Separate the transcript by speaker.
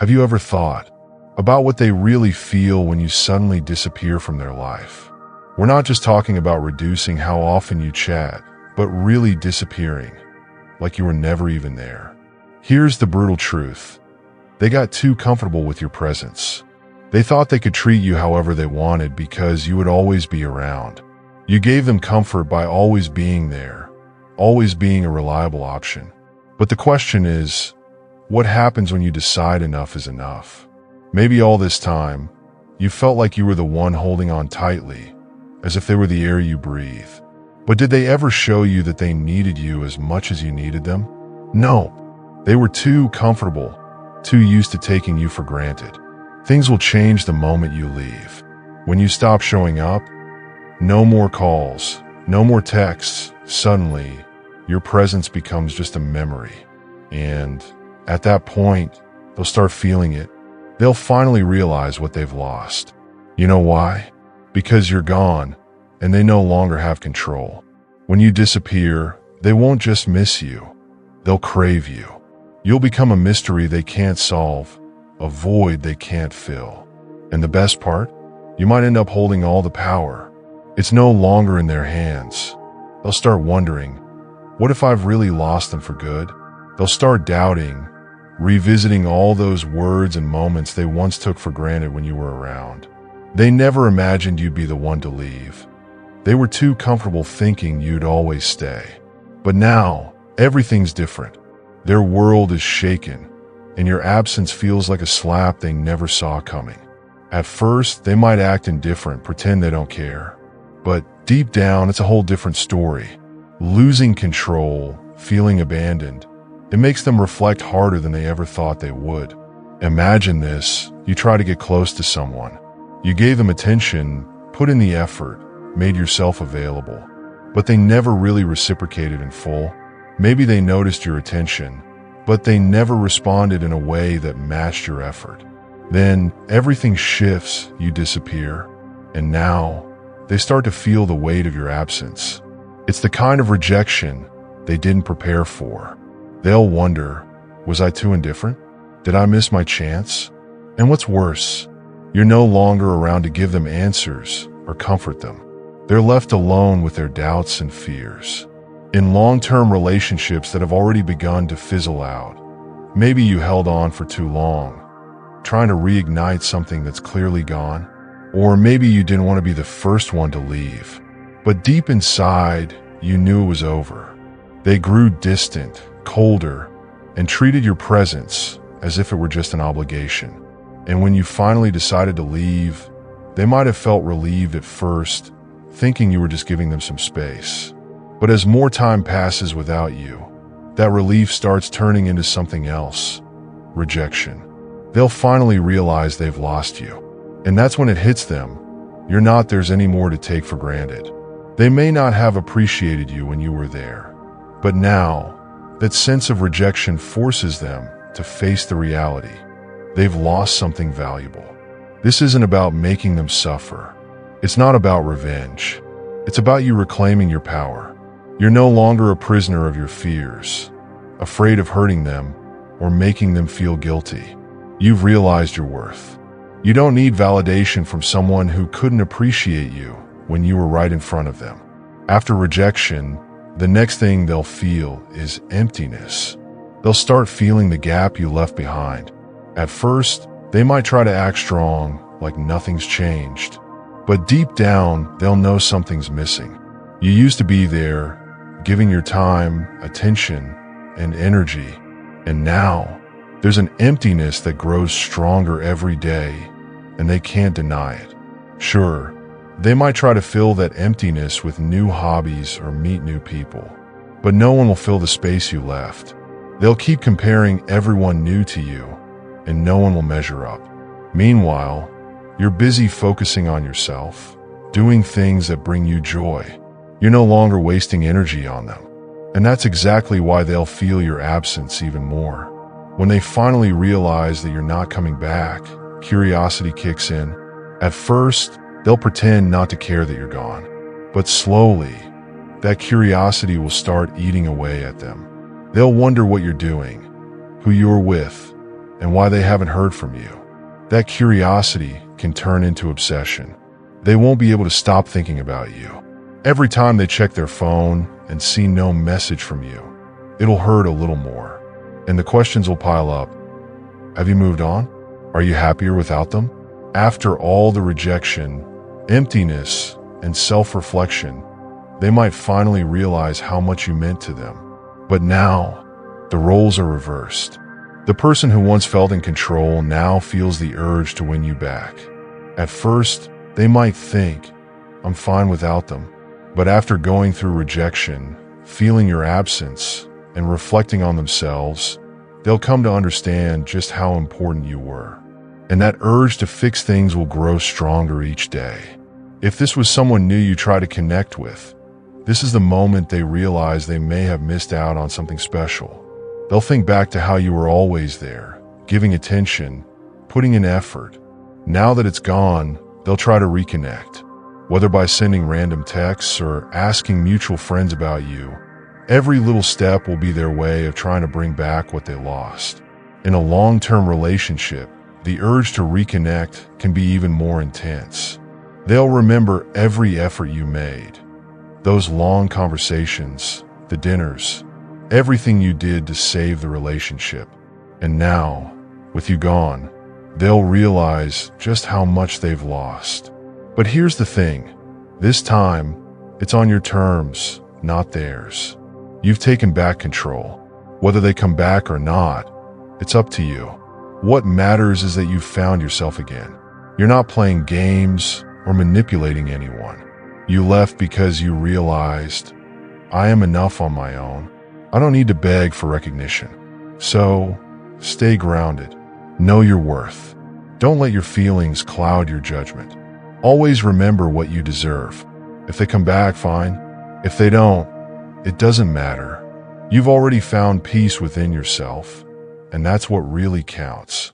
Speaker 1: Have you ever thought about what they really feel when you suddenly disappear from their life? We're not just talking about reducing how often you chat, but really disappearing, like you were never even there. Here's the brutal truth. They got too comfortable with your presence. They thought they could treat you however they wanted because you would always be around. You gave them comfort by always being there, always being a reliable option. But the question is, what happens when you decide enough is enough? Maybe all this time, you felt like you were the one holding on tightly, as if they were the air you breathe. But did they ever show you that they needed you as much as you needed them? No. They were too comfortable, too used to taking you for granted. Things will change the moment you leave. When you stop showing up, no more calls, no more texts. Suddenly, your presence becomes just a memory. And at that point, they'll start feeling it. They'll finally realize what they've lost. You know why? Because you're gone, and they no longer have control. When you disappear, they won't just miss you. They'll crave you. You'll become a mystery they can't solve, a void they can't fill. And the best part? You might end up holding all the power. It's no longer in their hands. They'll start wondering, what if I've really lost them for good? They'll start doubting, revisiting all those words and moments they once took for granted when you were around. They never imagined you'd be the one to leave. They were too comfortable thinking you'd always stay. But now, everything's different. Their world is shaken, and your absence feels like a slap they never saw coming. At first, they might act indifferent, pretend they don't care. But deep down, it's a whole different story. Losing control, feeling abandoned, it makes them reflect harder than they ever thought they would. Imagine this: you try to get close to someone. You gave them attention, put in the effort, made yourself available, but they never really reciprocated in full. Maybe they noticed your attention, but they never responded in a way that matched your effort. Then everything shifts, you disappear, and now they start to feel the weight of your absence. It's the kind of rejection they didn't prepare for. They'll wonder, was I too indifferent? Did I miss my chance? And what's worse, you're no longer around to give them answers or comfort them. They're left alone with their doubts and fears. In long-term relationships that have already begun to fizzle out, maybe you held on for too long, trying to reignite something that's clearly gone. Or maybe you didn't want to be the first one to leave, but deep inside, you knew it was over. They grew distant, colder, and treated your presence as if it were just an obligation. And when you finally decided to leave, they might have felt relieved at first, thinking you were just giving them some space. But as more time passes without you, that relief starts turning into something else: rejection. They'll finally realize they've lost you. And that's when it hits them. You're not theirs anymore to take for granted. They may not have appreciated you when you were there, but now, that sense of rejection forces them to face the reality. They've lost something valuable. This isn't about making them suffer. It's not about revenge. It's about you reclaiming your power. You're no longer a prisoner of your fears, afraid of hurting them or making them feel guilty. You've realized your worth. You don't need validation from someone who couldn't appreciate you when you were right in front of them. After rejection, the next thing they'll feel is emptiness. They'll start feeling the gap you left behind. At first, they might try to act strong, like nothing's changed. But deep down, they'll know something's missing. You used to be there, giving your time, attention, and energy. And now, there's an emptiness that grows stronger every day, and they can't deny it. Sure, they might try to fill that emptiness with new hobbies or meet new people, but no one will fill the space you left. They'll keep comparing everyone new to you, and no one will measure up. Meanwhile, you're busy focusing on yourself, doing things that bring you joy. You're no longer wasting energy on them. And that's exactly why they'll feel your absence even more. When they finally realize that you're not coming back, curiosity kicks in. At first, they'll pretend not to care that you're gone. But slowly, that curiosity will start eating away at them. They'll wonder what you're doing, who you're with, and why they haven't heard from you. That curiosity can turn into obsession. They won't be able to stop thinking about you. Every time they check their phone and see no message from you, it'll hurt a little more. And the questions will pile up. Have you moved on? Are you happier without them? After all the rejection, emptiness, and self-reflection, they might finally realize how much you meant to them. But now, the roles are reversed. The person who once felt in control now feels the urge to win you back. At first, they might think, I'm fine without them. But after going through rejection, feeling your absence, and reflecting on themselves, they'll come to understand just how important you were. And that urge to fix things will grow stronger each day. If this was someone new you try to connect with, this is the moment they realize they may have missed out on something special. They'll think back to how you were always there, giving attention, putting in effort. Now that it's gone, they'll try to reconnect. Whether by sending random texts or asking mutual friends about you, every little step will be their way of trying to bring back what they lost. In a long-term relationship, the urge to reconnect can be even more intense. They'll remember every effort you made, those long conversations, the dinners, everything you did to save the relationship. And now, with you gone, they'll realize just how much they've lost. But here's the thing, this time, it's on your terms, not theirs. You've taken back control. Whether they come back or not, it's up to you. What matters is that you've found yourself again. You're not playing games or manipulating anyone. You left because you realized, I am enough on my own. I don't need to beg for recognition. So, stay grounded. Know your worth. Don't let your feelings cloud your judgment. Always remember what you deserve. If they come back, fine. If they don't, it doesn't matter. You've already found peace within yourself, and that's what really counts.